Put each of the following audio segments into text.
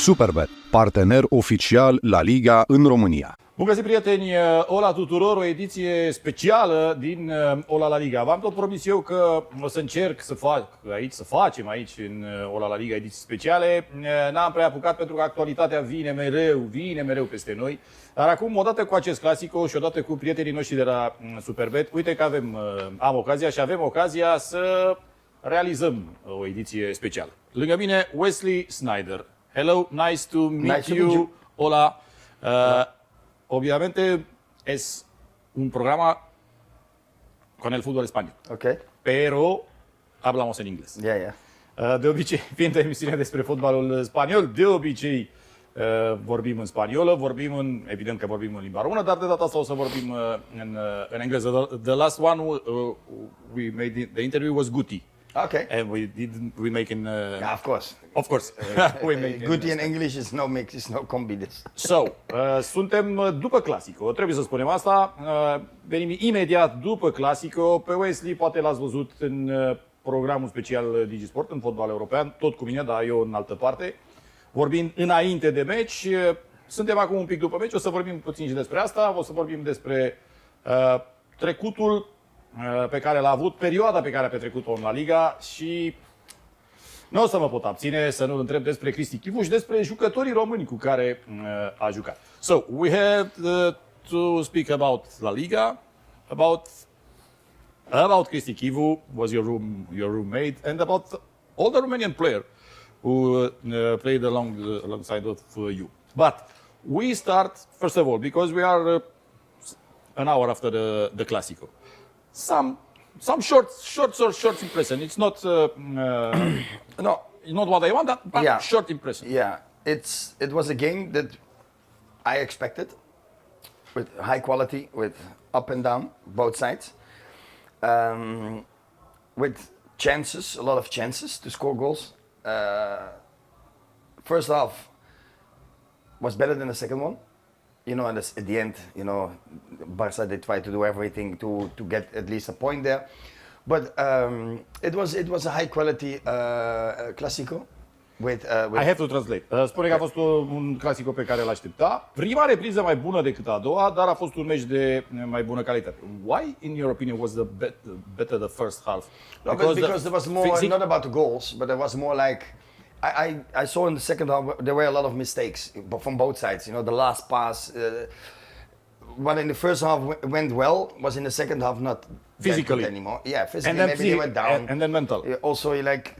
Superbet, partener oficial La Liga în România. Bun găsit, prieteni! Hola tuturor, o ediție specială din Hola LaLiga. V-am tot promis eu că o să încerc să facem aici în Hola LaLiga ediții speciale. N-am prea apucat pentru că actualitatea vine mereu peste noi. Dar acum, odată cu acest Clasico și odată cu prietenii noștri de la Superbet, uite că avem ocazia să realizăm o ediție specială. Lângă mine, Wesley Sneijder. Hello, nice to meet you. Hola. Obviamente es un programa con el fútbol español. Okay. Pero hablamos en inglés. Yeah. De obicei, fiind emisiune despre fotbalul spaniol, de obicei vorbim în spaniolă, evident că vorbim în limba română, dar de data asta o să vorbim în engleză. The last one we made the interview was Guti. Okay. And we make in yeah, of course. Of course. We make Guti in English is no combi this. So, suntem după Clasico, trebuie să spunem asta. Venim imediat după Clasico. Pe Wesley poate l-ați văzut în programul special Digisport, în fotbal european, tot cu mine, dar eu în altă parte. Vorbind înainte de meci, suntem acum un pic după meci, o să vorbim puțin și despre asta, o să vorbim despre trecutul pe care l-a avut, perioada pe care a petrecut-o în La Liga și nu o să mă pot abține să nu întreb despre Cristi Chivu și despre jucătorii români cu care a jucat. So, we have to speak about La Liga, about Cristi Chivu, was your roommate, and about all the Romanian players who played alongside of you. But we start, first of all, because we are an hour after the Clasico. Some short impression. It's not not what I want, but yeah. Short impression. Yeah, it was a game that I expected, with high quality, with up and down both sides, with chances, a lot of chances to score goals. First half was better than the second one. You know, and at the end, you know, Barca, they tried to do everything to get at least a point there. But it was a high quality Clasico. I have to translate. Spune că a fost un Clasico pe care l-aștepta. Prima repriză mai bună decât a doua, dar a fost un meci de mai bună calitate. Why, in your opinion, was better the first half? Because there was more, not about the goals, but there was more like, I saw in the second half there were a lot of mistakes from both sides. You know, the last pass, what in the first half went well was in the second half not physically anymore. Yeah, physically maybe they went down. And then mental. Also, like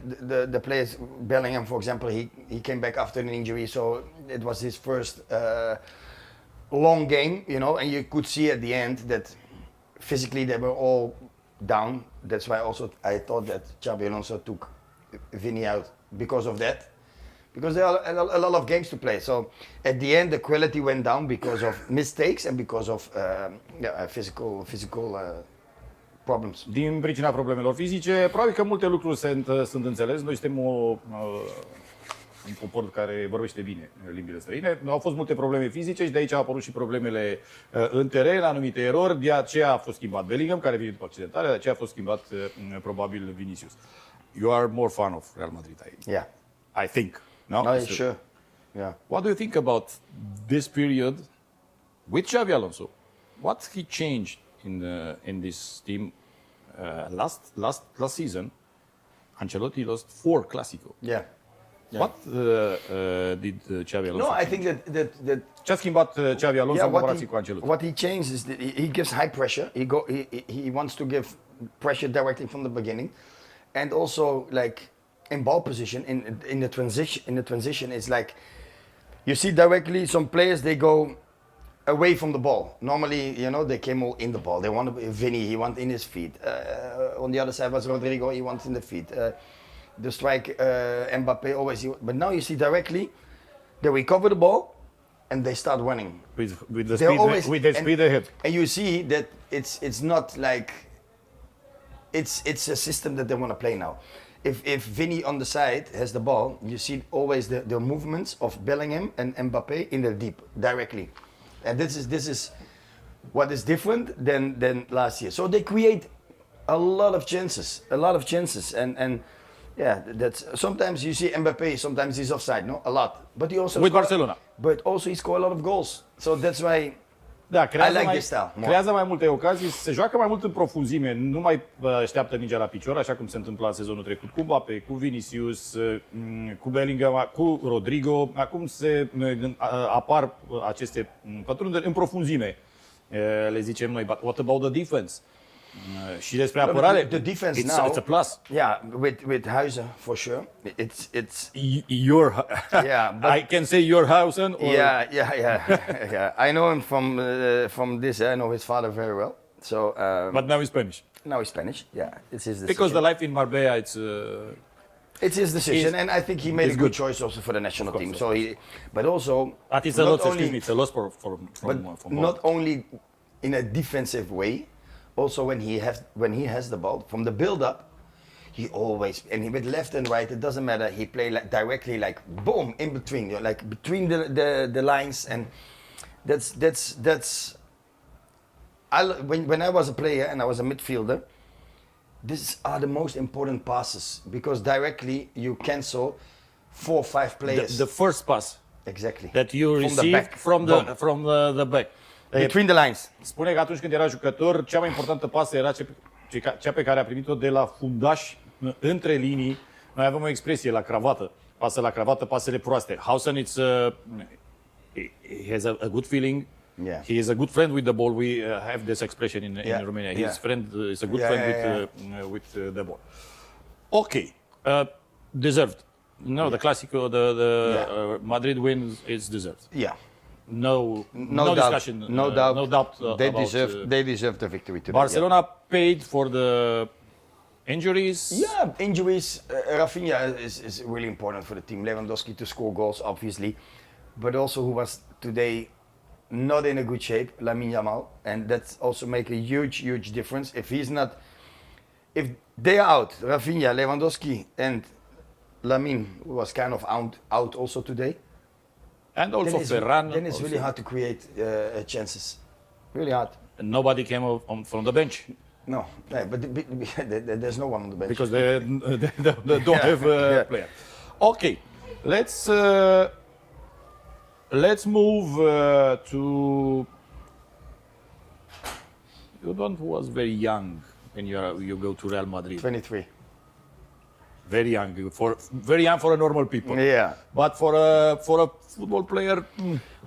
the players, Bellingham, for example, he came back after an injury, so it was his first long game, you know, and you could see at the end that physically they were all down. That's why also I thought that Xabi Alonso took Vini out because of that, because there are a lot of games to play. So at the end, the quality went down because of mistakes and because of physical problems. Din pricina problemelor fizice, probabil că multe lucruri sunt înțeles. Noi suntem un popor care vorbește bine limbile străine. Au fost multe probleme fizice și de aici au apărut și problemele în teren, anumite erori. De aceea a fost schimbat Bellingham, care vine după accidentare, de aceea a fost schimbat probabil Vinicius. You are more fan of Real Madrid, I think. No, sure. Yeah. What do you think about this period with Xabi Alonso? What he changed in this team last season? Ancelotti lost 4 Clasico. Yeah. What did Xabi Alonso? No, I think that Ce-a schimbat Xabi Alonso în comparație cu Ancelotti? What he changed is that he gives high pressure. He wants to give pressure directly from the beginning, and also like in ball position in the transition is like you see directly some players they go away from the ball. Normally, you know, they came all in the ball. They want to Vinny, he wants in his feet. On the other side was Rodrigo, he wants in the feet. The strike, Mbappe always. But now you see directly, they recover the ball and they start running with the speed ahead. And you see that it's not like it's a system that they want to play now. If Vinny on the side has the ball, you see always the movements of Bellingham and Mbappe in the deep directly, and this is what is different than last year. So they create a lot of chances, and Yeah, that's sometimes you see Mbappé, sometimes he's offside, no, a lot. But he also With Barcelona. But also he scored a lot of goals, so that's why. Da, I like this style more. Creează mai multe ocazii, se joacă mai mult în profunzime, nu mai așteaptă mingea la picior, așa cum se întâmpla în sezonul trecut cu Mbappé, cu Vinicius, cu Bellingham, cu Rodrigo. Acum apar aceste pătrunderi în profunzime, le zicem noi. But what about the defense? Și despre apărare, The defense now, it's a plus. Yeah, with Huizen for sure. It's Your, yeah, but I can say your house or yeah. I know him from this. I know his father very well. So, but now in Spanish. now he's Spanish. Yeah, it's his decision. Because the life in Marbella, it's It's his decision, He's- and I think he made a he's good good. choice also for the national course, team. of So but also that is a not loss. only- Excuse me, it's a loss for not only in a defensive way, also when he has the ball from the build-up, he always with left and right, it doesn't matter. He play like directly, like boom in between, like between the lines, and that's. When I was a player and I was a midfielder, these are the most important passes because directly you cancel 4 or 5 players. the first pass exactly. that you From the received back. from the back. Between the lines. Spune că atunci când era jucător, cea mai importantă pasă era cea pe care a primit-o de la fundaș între linii. Noi avem o expresie la cravată. Pasă la cravată, pasele proaste. Hausen, he has a good feeling. Yeah. He is a good friend with the ball. We have this expression in Romania. His Yeah. friend is a good Yeah, friend with the ball. Okay, deserved. No, the Clasico, the Madrid win is deserved. Yeah. No doubt. discussion. No doubt. No doubt. They about, deserve the victory today. Barcelona paid for the injuries. Yeah, injuries. Rafinha is really important for the team. Lewandowski to score goals, obviously, but also who was today not in a good shape, Lamine Yamal, and that's also make a huge difference. If they are out, Rafinha, Lewandowski, and Lamine was kind of out also today. And also Ferran. Then it's also. really hard to create chances. Really hard. And nobody came from the bench No, yeah, but there's no one on the bench. because they don't have a player. Okay, let's move to. You was very young when you go to Real Madrid. 23. Very young for a normal people. Yeah. But for a football player,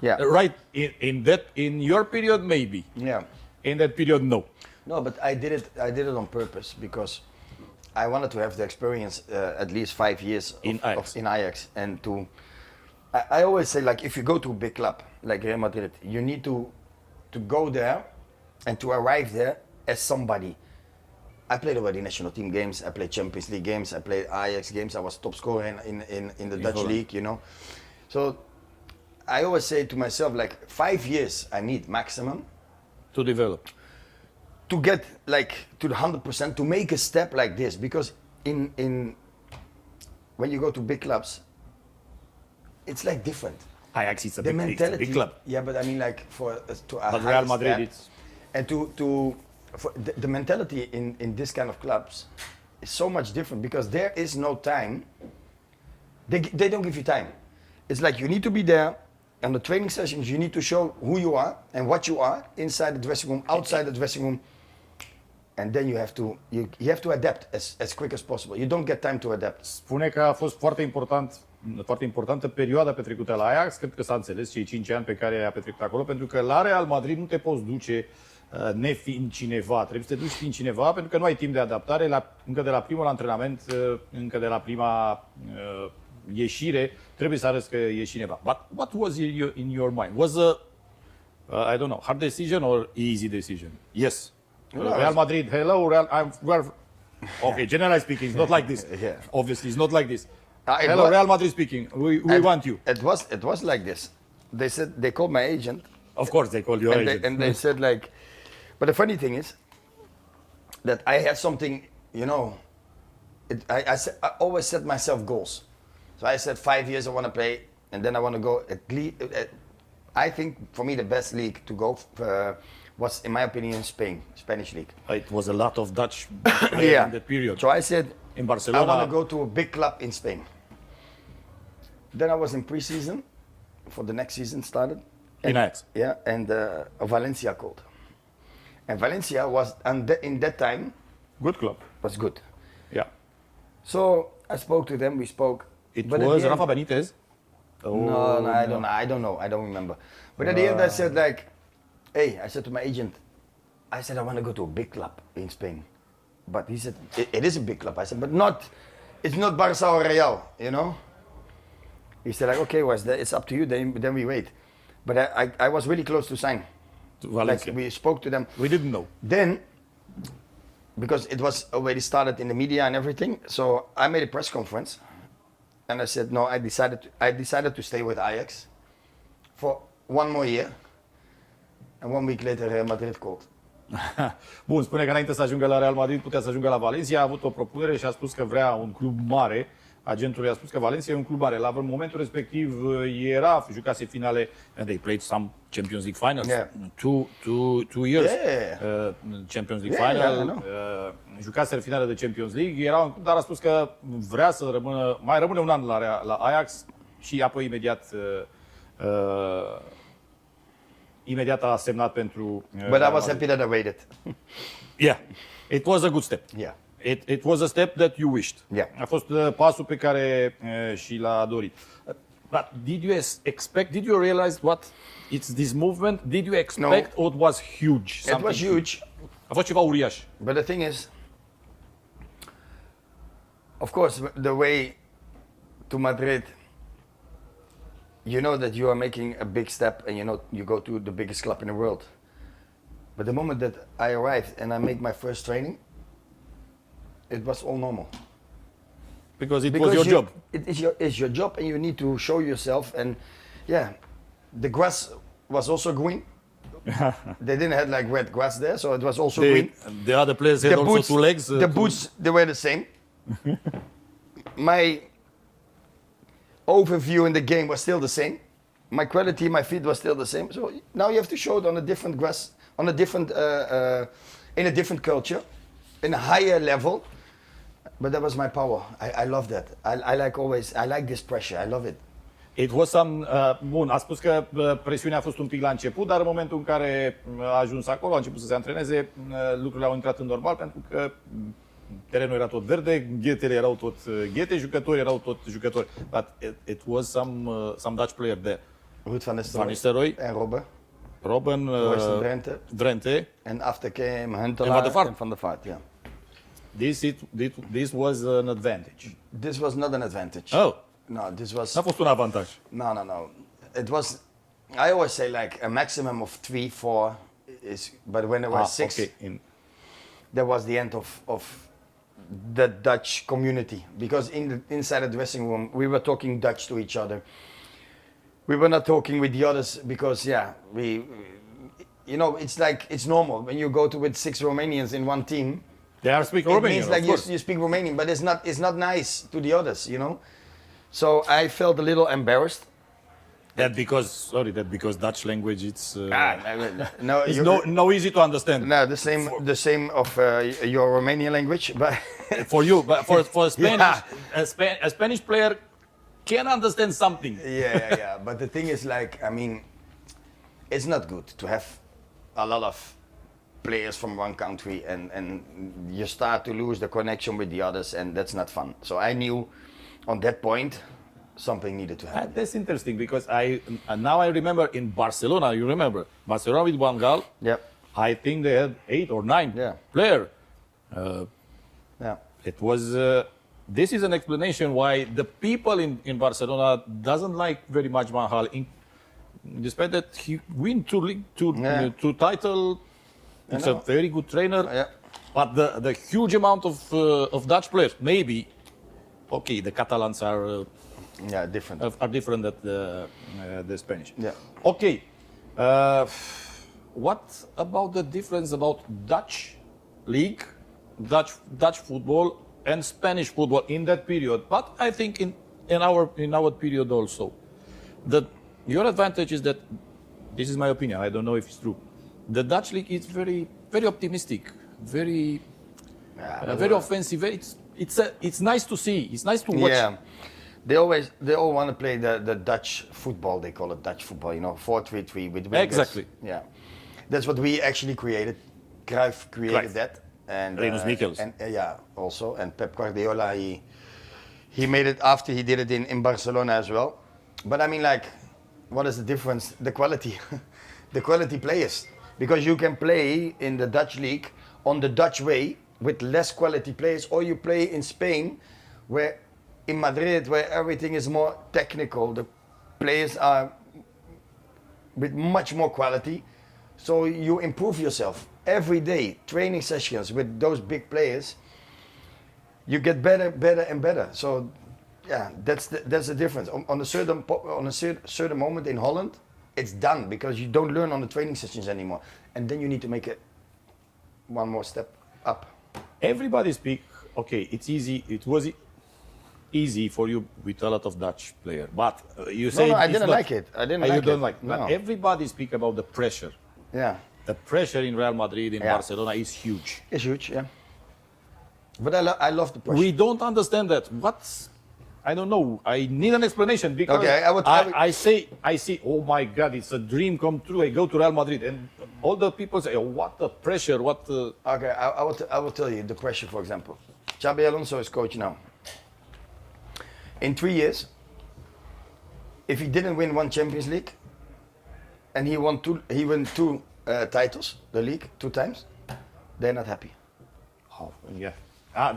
Yeah. right? In your period, maybe. Yeah. In that period, no. No, but I did it on purpose because I wanted to have the experience at least 5 years In Ajax. in Ajax, and I always say, like, if you go to a big club like Real Madrid, you need to go there and to arrive there as somebody. I played already national team games, I played Champions League games, I played Ajax games, I was top scorer in the Dutch Holland. league, you know. So I always say to myself, like, 5 years I need maximum To develop. to get like to the 100%, to make a step like this, because in when you go to big clubs, it's like different. Ajax is a The big, mentality, big club. yeah, but I mean, like, to a But higher Real Madrid, step, it's and for the mentality in this kind of clubs is so much different because there is no time. They don't give you time. It's like you need to be there. On the training sessions, you need to show who you are and what you are inside the dressing room, outside the dressing room, and then you have to adapt as quick as possible. You don't get time to adapt. Spune că a fost foarte importantă perioada petrecută la Ajax, cred că s-a înțeles cei 5 ani pe care i-a petrecut acolo, pentru că la Real Madrid nu te poți duce nefiind cineva, trebuie să te duci fiind cineva, pentru că nu ai timp de adaptare, încă de la primul antrenament, încă de la prima ieșire, trebuie să arăți că ești cineva. But what was in your mind? Was a, I don't know, hard decision or easy decision? Yes. Real Madrid, hello, okay, generally speaking, it's not like this. Yeah. Obviously, it's not like this. It Hello, was- Real Madrid speaking. We want you. It was like this. They called my agent, Of course, they call you and agent. they said, like, but the funny thing is that I had something, you know, I always set myself goals. So I said 5 years I want to play, and then I want to go at least. I think for me the best league to go was, in my opinion, Spanish league. It was a lot of Dutch players in that period. So I said, in I Barcelona. want to go to a big club in Spain. Then I was in pre-season for the next season started. In Ajax. Yeah, and Valencia called. And Valencia was, in that time, Good club. was good. Yeah. So I spoke to them, we spoke. It But at was the end- Rafa Benitez. No, I don't know, I don't remember. But at the end I said like, hey, I said to my agent, I said I want to go to a big club in Spain. But he said, it is a big club. I said, but it's not Barça or Real, you know? He said like, okay, Wes, it's up to you, then we wait. But I was really close to sign. To Valencia. Like we spoke to them. We didn't know. Then, because it was already started in the media and everything, so I made a press conference, and I said no. I decided to stay with Ajax for 1 more year, and 1 week later Real Madrid called. Bun, spune că înainte să ajungă la Real Madrid putea să ajungă la Valencia, a avut o propunere și a spus că vrea un club mare. Agentul i-a spus că Valencia e un club mare. La momentul respectiv jucase finale, and they played some Champions League finals. Yeah. Two years. Yeah. Champions League Yeah, final. yeah, I know. Jucase finale de Champions League. Dar a spus că vrea să rămână, mai rămâne un an la Ajax și apoi imediat a semnat pentru But I was happy that I waited. Yeah. It was a good step. Yeah. It was a step that you wished. Yeah. A fost pasul pe care și l-a dorit. But did you realize what it's this movement? Did you expect or it was huge? It was huge. A fost ceva uriaș. But the thing is, of course, the way to Madrid, you know that you are making a big step and you go to the biggest club in the world. But the moment that I arrived and I made my first training, it was all normal. Because was your job. It's your job and you need to show yourself. And yeah, the grass was also green. They didn't have like red grass there, so it was also green. The other players had also two legs. The boots, they were the same. My overview in the game was still the same. My quality, my feet was still the same. So now you have to show it on a different grass, on a different, in a different culture, in a higher level. But that was my power. I love that. I like this pressure. I love it. It was some, bun, a spus că presiunea a fost un pic la început, dar în momentul în care a ajuns acolo, a început să se antreneze, lucrurile au intrat în normal pentru că terenul era tot verde, ghetele erau tot ghete, jucători erau tot jucători. But it was some Dutch player there. Ruud van Van Nistelrooy and Robben, Drenthe. And after came Huntelaar and Van der Vaart. Yeah. This was an advantage. This was not an advantage. Oh. No, this was... N-a fost un avantaj. No. It was, I always say like a maximum of 3, 4 is, but when there were 6, okay. that was the end of the Dutch community. Because inside the dressing room, we were talking Dutch to each other. We were not talking with the others because, it's like, it's normal. When you go with 6 Romanians in one team, they are speaking Romanian, means like you speak Romanian, but it's not nice to the others, So I felt a little embarrassed. That because Dutch language it's no easy to understand. No, the same of your Romanian language, but for you, but for Spanish, a Spanish player can understand something. Yeah. But the thing is, like, I mean, it's not good to have a lot of players from one country and you start to lose the connection with the others, and that's not fun. So I knew on that point something needed to happen. That's interesting because now I remember in Barcelona. You remember Barcelona with Van Gaal? Yeah. I think they had 8 or 9 player. It was. This is an explanation why the people in Barcelona doesn't like very much Van Gaal, despite that he win two title. It's a very good trainer. Yeah. But the huge amount of Dutch players, maybe. Okay, the Catalans are different. Are different than the Spanish. Yeah. Okay. What about the difference about Dutch league, Dutch football, and Spanish football in that period? But I think in our period also, your advantage is that this is my opinion. I don't know if it's true. The Dutch league is very very optimistic, very offensive. it's nice to see. It's nice to watch. Yeah, they all want to play the Dutch football. They call it Dutch football, 4-3-3 with wingers. Exactly. Yeah, that's what we actually created. Cruyff created that, and Rinus Michels. and also, and Pep Guardiola he made it after he did it in Barcelona as well. But I mean, like, what is the difference? The quality, the quality players, because you can play in the Dutch league on the Dutch way with less quality players, or you play in Spain, where in Madrid, where everything is more technical, the players are with much more quality, so you improve yourself every day. Training sessions with those big players, you get better and better. So yeah, that's the difference. On a certain moment in Holland, it's done, because you don't learn on the training sessions anymore, and then you need to make it one more step up. Everybody speak. Okay, it's easy. It was easy for you with a lot of Dutch player, but you say No, I it's didn't not- like it. I didn't you like don't it. like. But No. everybody speak about the pressure. Yeah, The pressure in Real Madrid, in Yeah. Barcelona is huge. it's huge. Yeah, but I love the pressure. We don't understand that. What's I don't know. I need an explanation because Okay, I would- I say, oh my God, it's a dream come true. I go to Real Madrid, and all the people say, oh, what the pressure, what the... Okay, I will tell you the pressure. For example, Xabi Alonso is coach now. In 3 years, if he didn't win one Champions League, and he won two titles, the league 2 times, they're not happy. Oh, yeah.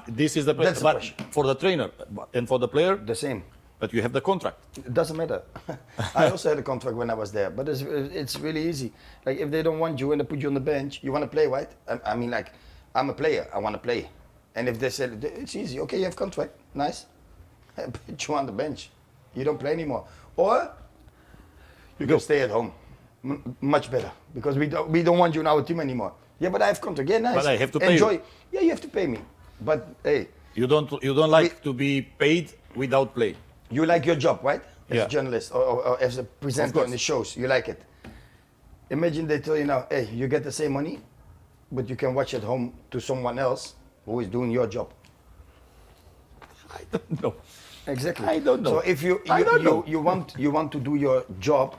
This is the That's the but pressure. for the trainer and for the player, The same. but you have the contract. It doesn't matter. I also had a contract when I was there, but it's really easy. Like, if they don't want you and they put you on the bench, you want to play, right? I mean, like, I'm a player, I want to play. And if they say, it's easy, okay, you have contract, nice. Put you on the bench. You don't play anymore. Or you can stay at home. Much better, because we don't want you in our team anymore. Yeah, but I have contract. Yeah, nice. But I have to pay Enjoy. you. Yeah, you have to pay me. But hey, You don't like to be paid without play. you like your job, right? As Yeah. a journalist or as a presenter course. on the shows, you like it. Imagine they tell you now, hey, you get the same money, but you can watch at home to someone else who is doing your job. I don't know. Exactly. I don't know. So if you I don't know. you want to do your job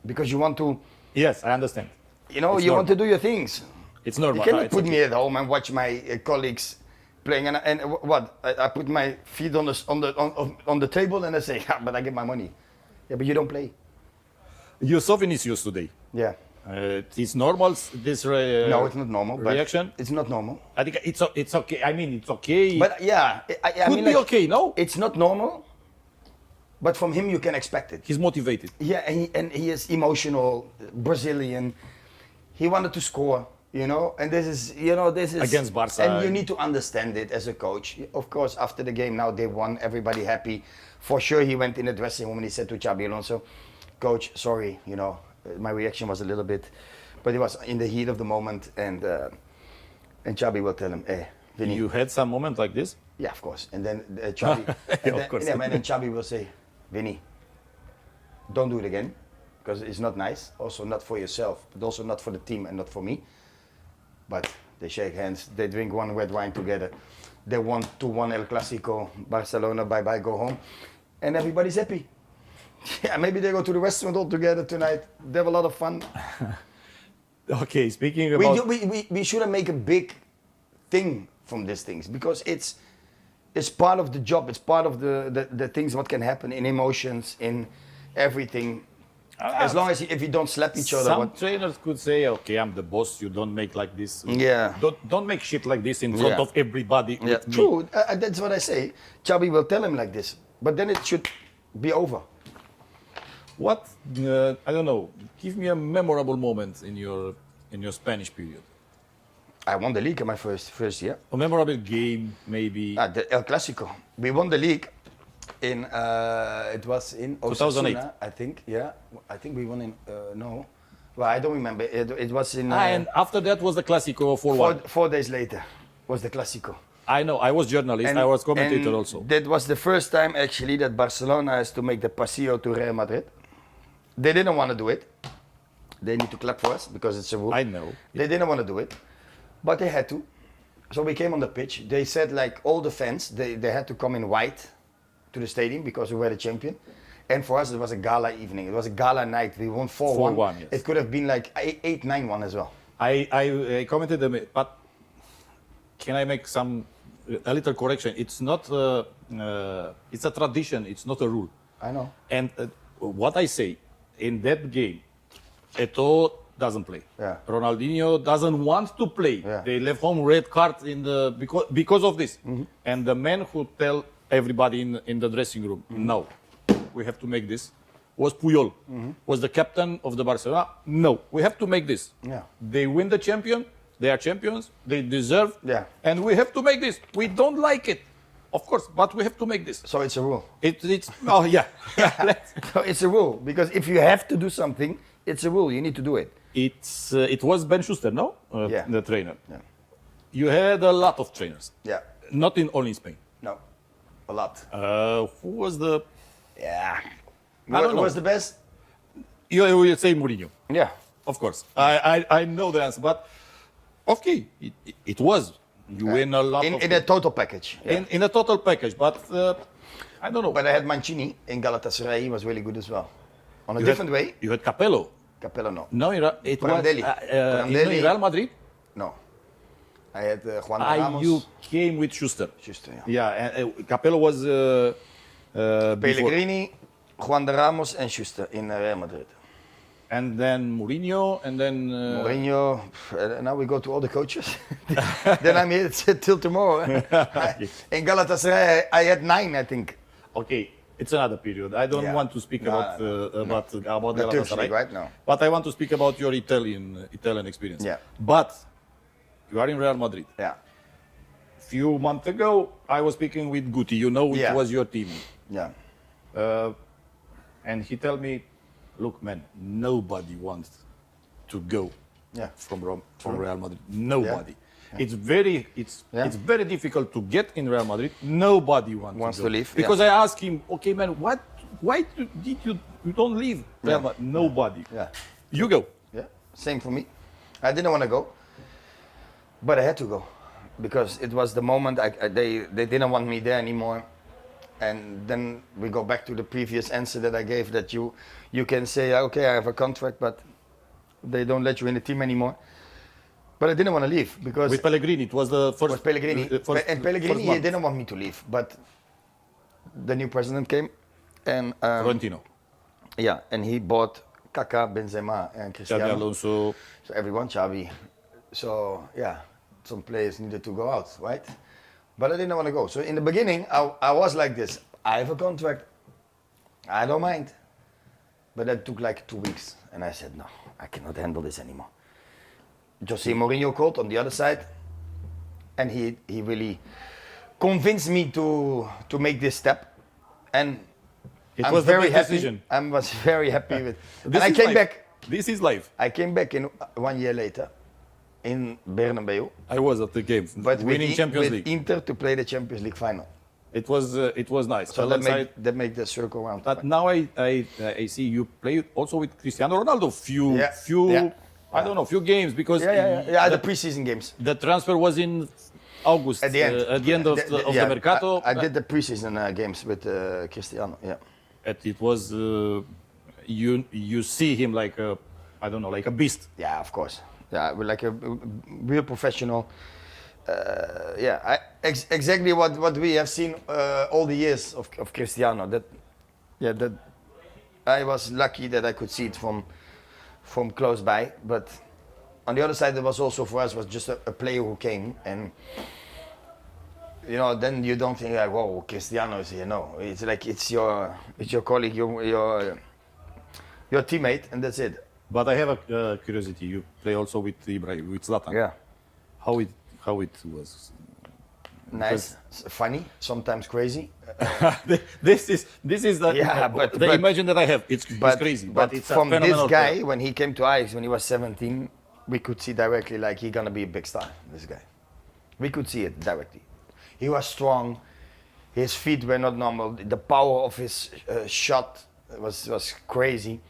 because you want to, Yes, I understand. you know, It's you want to normal. do your things. It's You normal. cannot It's put okay. me at home and watch my colleagues playing, and what? I put my feet on the table and I say, yeah, but I get my money. Yeah, but you don't play. You saw Vinicius today. Yeah. It's normal. This No, it's not normal. But reaction. It's not normal. I think it's okay. I mean, it's okay. But yeah, I could mean, be like, okay. No, it's not normal. But from him, you can expect it. he's motivated. Yeah, and he is emotional, Brazilian. He wanted to score, you know, and this is Against Barca. and you need to understand it as a coach. Of course, after the game, now they won, everybody happy. For sure, he went in the dressing room and he said to Xabi Alonso, "Coach, sorry, you know, my reaction was a little bit, but it was in the heat of the moment." And Xabi will tell him, "Hey, Vinny." You had some moment like this. Yeah, of course. And then Xabi, and Of course. and then Xabi will say, "Vinny, don't do it again, because it's not nice. Also not for yourself, but also not for the team and not for me." But they shake hands, they drink one red wine together. They won 2-1 El Clasico, Barcelona, bye-bye, go home. And everybody's happy. Yeah, maybe they go to the restaurant all together tonight. They have a lot of fun. Okay, speaking about We shouldn't make a big thing from these things, because it's part of the job. It's part of the things what can happen in emotions, in everything. As long as if you don't slap each other. some trainers could say, "Okay, I'm the boss. You don't make like this. Yeah. Don't make shit like this in front Yeah. of everybody." Yeah, with me." true. That's what I say. Xabi will tell him like this, but then it should be over. What I don't know. Give me a memorable moment in your Spanish period. I won the league in my first year. A memorable game, maybe. The El Clasico. We won the league in it was in 2008. Osasuna, I think. Yeah, I think we won in no. Well, I don't remember. It was in And after that was the Clasico 4-1. 4 days later was the Clasico. I know. I was journalist. I was commentator and also. That was the first time actually that Barcelona has to make the pasillo to Real Madrid. They didn't want to do it. They need to clap for us because it's a rule. I know. They didn't want to do it, but they had to. So we came on the pitch. They said like all the fans, they had to come in white to the stadium because we were the champion. And for us, it was a gala evening. It was a gala night. We won 4-1. 4-1, yes. It could have been like 8-9-1 as well. I commented them, but can I make a little correction? It's not. It's a tradition. It's not a rule. I know. And what I say in that game, Eto'o doesn't play. Yeah. Ronaldinho doesn't want to play. Yeah. They left home red card because of this. Mm-hmm. And the man who tell everybody in the dressing room, no, we have to make this, was Puyol. Was the captain of the Barcelona. No, we have to make this. Yeah. They win the champion. They are champions. They deserve. Yeah. And we have to make this. We don't like it, of course, but we have to make this. So it's a rule. It's oh yeah. So it's a rule because if you have to do something, it's a rule. You need to do it. It was Ben Schuster, no? Yeah. The trainer. Yeah. You had a lot of trainers. Yeah. Not only in Spain. No. A lot. Who was the? Yeah. I don't know. Who was the best? You will say Mourinho, Yeah. of course. I know the answer, but okay, it was. You win a lot In a total package. Yeah. in a total package, but I don't know. But I had Mancini in Galatasaray. He was really good as well. On a different way. You had Capello. Capello, no. No, it was Prandelli. in Real Madrid. No. I had Juan Ramos. You came with Schuster. Schuster, yeah. Yeah, and Capello was before. Pellegrini, Juan de Ramos and Schuster in Real Madrid. And then Mourinho, and then Mourinho, now we go to all the coaches. Then I'm here till tomorrow. In Galatasaray, I had 9, I think. Okay, it's another period. I don't Yeah. want to speak No, about The Turkish Galatasaray, league, right? No. but I want to speak about your Italian experience. Yeah. But you are in Real Madrid. Yeah. Few months ago, I was speaking with Guti. You know, it Yeah. was your team, Yeah. and he told me, "Look, man, nobody wants to go Yeah. from Real Madrid. Nobody. Yeah. It's very difficult to get in Real Madrid. Nobody Wants to to go. leave, Because I asked him, okay, man, why did you don't leave Real Madrid? Nobody. Yeah. You go. Yeah. Same for me. I didn't want to go, but I had to go because it was the moment they didn't want me there anymore. And then we go back to the previous answer that I gave, that you can say, okay, I have a contract, but they don't let you in the team anymore. But I didn't want to leave because With Pellegrini, it was the first. with Pellegrini. And Pellegrini, first he month. didn't want me to leave, but the new president came and Florentino, yeah, and he bought Kaká, Benzema, and Xabi Cristiano. Alonso. So everyone, Xavi. So yeah, some players needed to go out, right? But I didn't want to go. So in the beginning, I was like this. I have a contract. I don't mind. But that took like 2 weeks. And I said, no, I cannot handle this anymore. Jose Mourinho called on the other side. And he really convinced me to make this step. And It I'm was the very best happy. decision. I was very happy with And This I is came life. back. This is life. I came back in 1 year later in Bernabeu. I was at the game, But winning Champions with League. Inter to play the Champions League final. It was nice. So But that made the circle round. But now I see you play also with Cristiano Ronaldo. Few Yeah. I don't know, few games because Yeah, the preseason games. the transfer was in August At the end. at the end of the mercato. I did the preseason games with Cristiano. Yeah. It was you see him like I don't know, like a beast. Yeah, of course. Yeah, we're like a real professional. Exactly what we have seen all the years of Cristiano. That I was lucky that I could see it from close by. But on the other side, it was also for us was just a player who came, and then you don't think like, whoa, Cristiano is here. No, it's like it's your colleague, your teammate, and that's it. But I have a curiosity. You play also with Ibrahim, with Zlatan. Yeah. How it was. Nice, funny, sometimes crazy. this is the but imagine that I have. It's crazy, but it's from a this phenomenal guy, player. when he came to Ajax when he was 17, we could see directly like he's gonna be a big star. This guy, we could see it directly. He was strong. His feet were not normal. The power of his shot was crazy.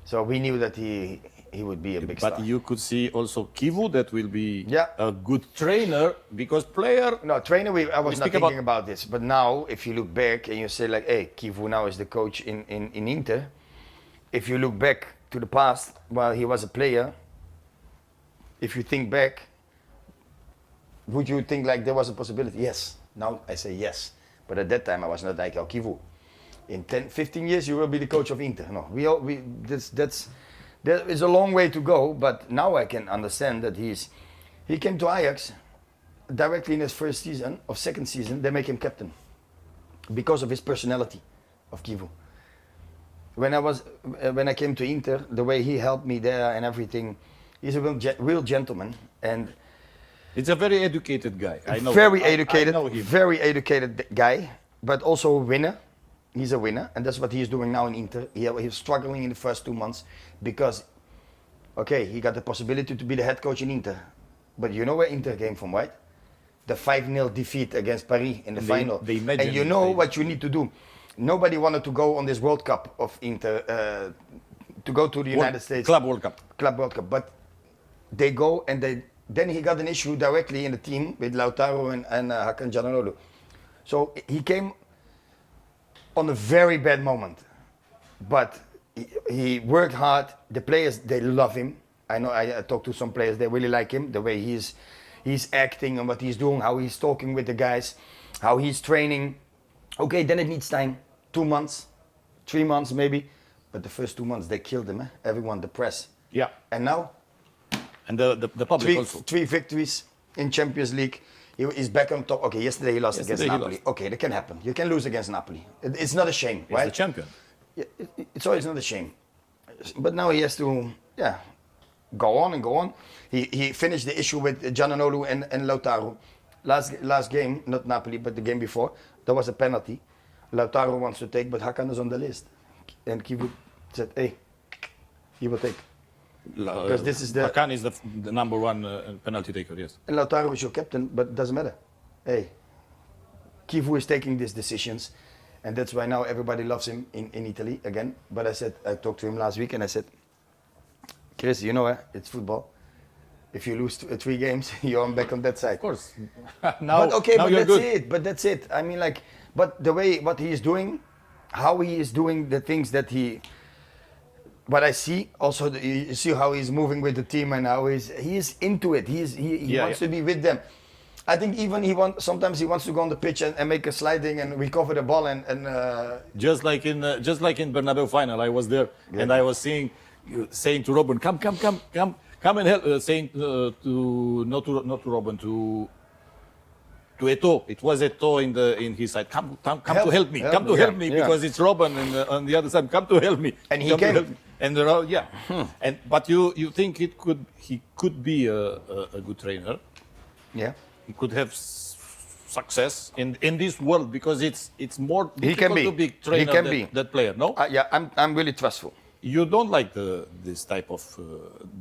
So we knew that he he would be a big But star. you could see also Chivu that will be Yeah. a good trainer because player. No, trainer, I was not speak thinking about this. But now, if you look back and you say like, hey, Chivu now is the coach in Inter. If you look back to the past, while he was a player, if you think back, would you think like there was a possibility? Yes. Now I say yes. But at that time, I was not like, oh, Chivu. In 10, 15 years, you will be the coach of Inter. No, there is a long way to go, but now I can understand that he came to Ajax directly in his first season, or second season, they make him captain because of his personality of Chivu. When I came to Inter, the way he helped me there and everything, he's a real gentleman, and It's a very educated guy. I know. very I educated, know him. very educated guy, but also a winner. He's a winner, and that's what he's doing now in Inter. He's struggling in the first 2 months because, okay, he got the possibility to be the head coach in Inter. But you know where Inter came from, right? The 5-0 defeat against Paris in the final. They imagined and you know what you need to do. Nobody wanted to go on this World Cup of Inter, to go to the United States. Club World Cup. Club World Cup. But they go and then he got an issue directly in the team with Lautaro and Hakan Calhanoglu. So he came on a very bad moment, but he worked hard. The players, they love him. I know I talked to some players, they really like him, the way he's acting and what he's doing, how he's talking with the guys, how he's training. Okay, then it needs time, 2 months, 3 months maybe, but the first 2 months they killed him, everyone, the press. Yeah. And now, And the public also. 3 victories in Champions League. He's back on top. Okay, yesterday he lost against Napoli. Okay, that can happen. You can lose against Napoli. It's not a shame, He's right? the champion. It's always not a shame. But now he has to, go on and go on. He finished the issue with Calhanoglu and Lautaro. Last game, not Napoli, but the game before, there was a penalty. Lautaro wants to take, but Hakan is on the list. And Chivu said, hey, he will take. Because this is the... Hakan is the number one penalty taker, yes. And Lautaro is your captain, but it doesn't matter. Hey, Chivu is taking these decisions, and that's why now everybody loves him in Italy again. But I talked to him last week, and I said, Chris, you know, it's football. If you lose 3 games, you're back on that side. Of course. Now you're that's good. it. But that's it. I mean, like, but the way what he is doing, how he is doing the things that what I see, also you see how he's moving with the team and how he's into it. He wants to be with them. I think even sometimes he wants to go on the pitch and make a sliding and recover the ball and just like in Bernabeu final, I was there and I was saying to Robin, come and help. Saying to not to Robin, to Eto'o. It was Eto'o in his side. Come to help me. Come to help me because it's Robin on the other side. Come to help me. And he come came. To help me. And but you think he could be a good trainer? Yeah. He could have success in this world because it's more difficult to be trainer than that player. No. I'm really trustful. You don't like this type of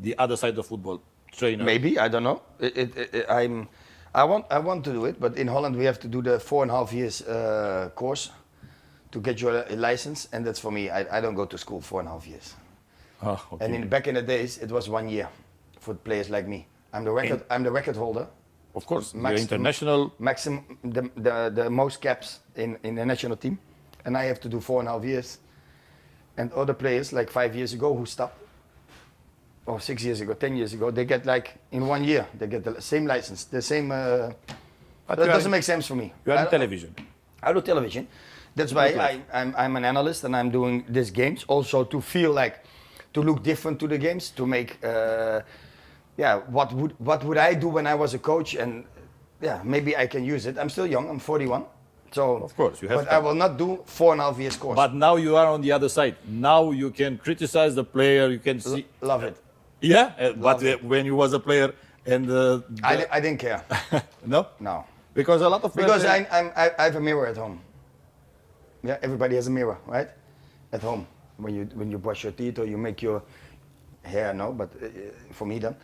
the other side of football trainer? Maybe, I don't know. I want to do it, but in Holland we have to do the 4.5 years course to get your license, and that's for me. I don't go to school 4.5 years. Oh, okay. And back in the days, it was 1 year for players like me. I'm the record holder. Of course, you're international. Maximum, the most caps in the national team, and I have to do 4.5 years. And other players, like 5 years ago, who stopped, or 6 years ago, 10 years ago, they get like in 1 year, they get the same license, the same. That doesn't make sense for me. You are on television. I do television. That's why I'm an analyst and I'm doing these games also to feel like, to look different to the games, to make, what would I do when I was a coach, and maybe I can use it. I'm still young, I'm 41. So, of course, you have. But I will not do 4.5 years course. But now you are on the other side. Now you can criticize the player. You can see. Love it. Yeah, but when you was a player and I didn't care. No. No. Because a lot of players. Because I have a mirror at home. Yeah, everybody has a mirror, right? At home, when you brush your teeth or you make your hair. No, but for me then.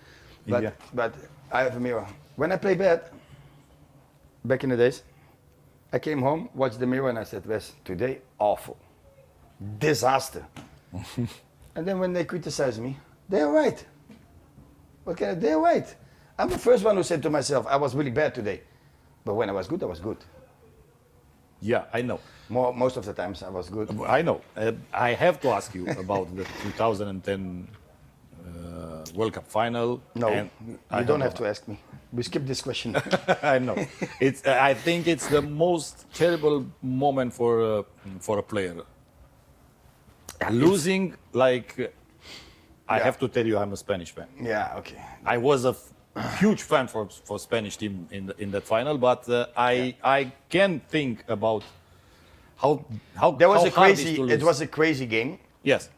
But I have a mirror. When I play bad, back in the days, I came home, watched the mirror, and I said, Wes, today, awful. Disaster. And then when they criticize me, They're right. Okay, they're right. I'm the first one who said to myself, I was really bad today. But when I was good, I was good. Yeah, I know. Most of the times I was good. I know. I have to ask you about the 2010 World Cup final. No, and you don't have to ask me. We skip this question. I know. I think it's the most terrible moment for a player. Losing, like, I have to tell you, I'm a Spanish fan. Yeah, okay. I was a huge fan for Spanish team in that final, but I can think about how There was how a hard crazy. is to lose. It was a crazy game. Yes.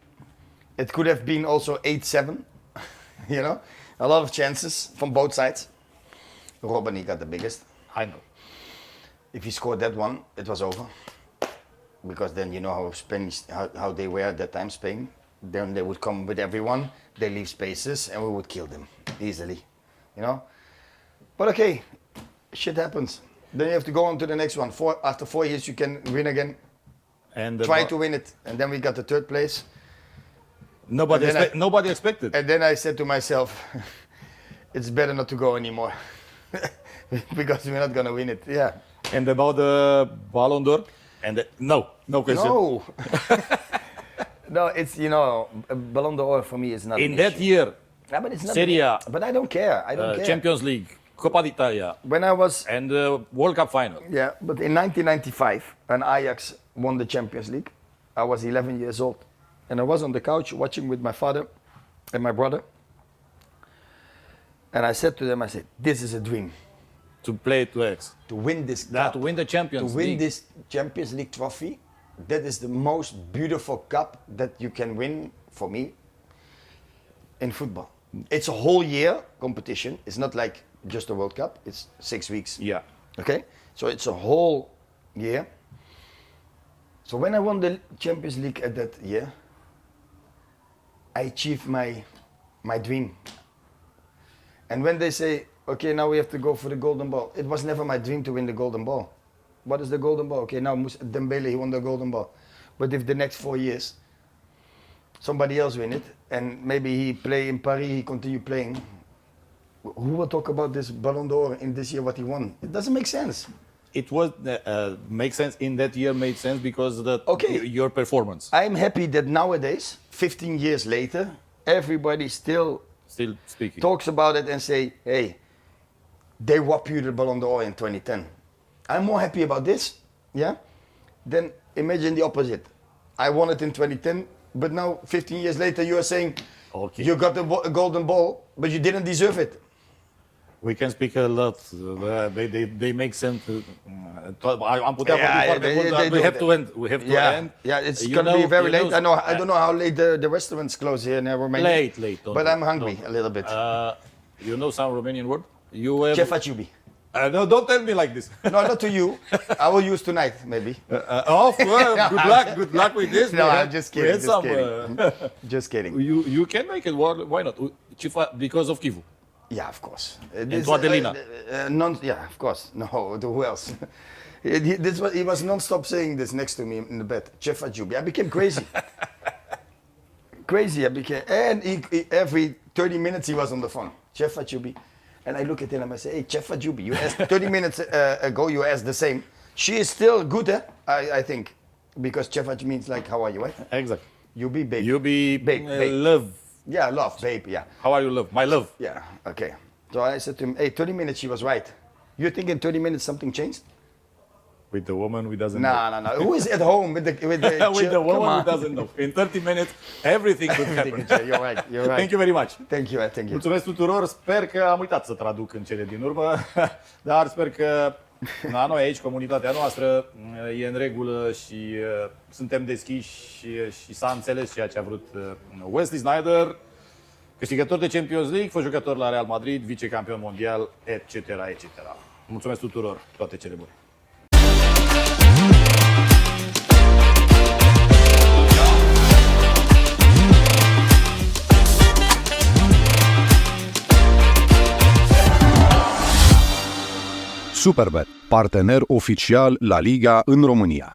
It could have been also 8-7. You know, a lot of chances from both sides. Robben, he got the biggest. I know. If he scored that one, it was over. Because then you know how Spanish, how they were at that time, Spain. Then they would come with everyone. They leave spaces, and we would kill them easily. You know. But okay, shit happens. Then you have to go on to the next one. After 4 years, you can win again. And Try to win it, and then we got the third place. nobody expected. And then I said to myself, it's better not to go anymore. Because we're not going to win it. Yeah. And about the Ballon d'Or, and no question. No. No, it's, you know, Ballon d'Or for me is not In an that issue. year, Yeah, but it's not Serie A, But I don't care. I don't care. Champions League, Coppa d'Italia, When I was, and World Cup final. yeah, but in 1995, when Ajax won the Champions League, I was 11 years old. And I was on the couch watching with my father and my brother. And I said to them, I said, this is a dream. To play to Ajax. To win this To cup. win the Champions To win League. this Champions League trophy, that is the most beautiful cup that you can win for me in football. It's a whole year competition. It's not like just a World Cup. It's 6 weeks. Yeah. Okay? So it's a whole year. So when I won the Champions League at that year, I achieved my dream. And when they say, okay, now we have to go for the golden ball, it was never my dream to win the golden ball. What is the golden ball? Okay, now Dembele, he won the golden ball. But if the next 4 years somebody else win it, and maybe he play in Paris, he continue playing, who will talk about this Ballon d'Or in this year what he won? It doesn't make sense. It was make sense in that year. Made sense because Okay. your performance. I'm happy that nowadays, 15 years later, everybody still Still speaking. talks about it and say, hey, they robbed you the Ballon d'Or in 2010. I'm more happy about this, yeah, than imagine the opposite. I won it in 2010, but now 15 years later you are saying Okay. you got a golden ball, but you didn't deserve it. We can speak a lot. They make sense. Am putea vorbi foarte mult, dar we have to end. We have to end. Yeah, it's You gonna be know- very you late. know- I don't know how late the restaurants close here in Romania. Late. But I'm hungry a little bit. You know some Romanian word? You have. Cefaciubi. No, don't tell me like this. No, not to you. I will use tonight, maybe. Good luck with this. No, We I'm had- just we kidding. had Just some, kidding. Just kidding. You can make it work. Why not? Because of Chivu. Yeah, of course. to Adelina. Yeah, of course. No, who else? He was non-stop saying this next to me in the bed. Cefaciubi. I became crazy. Crazy. I became, and every 30 minutes he was on the phone. Cefaciubi. And I look at him and I say, hey, Cefaciubi, you asked 30 minutes ago, you asked the same. She is still good, I think. Because Cefaciubi means like, how are you, right? Exactly. You be babe. You be Babe, babe. love. Yeah, love, babe, yeah. How are you, love? My love. Yeah, okay. So I said to him, hey, 30 minutes, she was right. You think in 30 minutes something changed? With the woman who doesn't know. No. Who is at home with the With the Come woman on. who doesn't know. In 30 minutes, everything could happen. You're right. Thank you very much. Thank you. Mulțumesc tuturor, sper că am uitat să traduc în cele din urmă, dar sper că la noi aici, comunitatea noastră, e în regulă și suntem deschiși și s-a înțeles ceea ce a vrut Wesley Sneijder, câștigător de Champions League, fost jucător la Real Madrid, vicecampion mondial, etc., etc. Mulțumesc tuturor, toate cele bune! Superbet, partener oficial La Liga în România.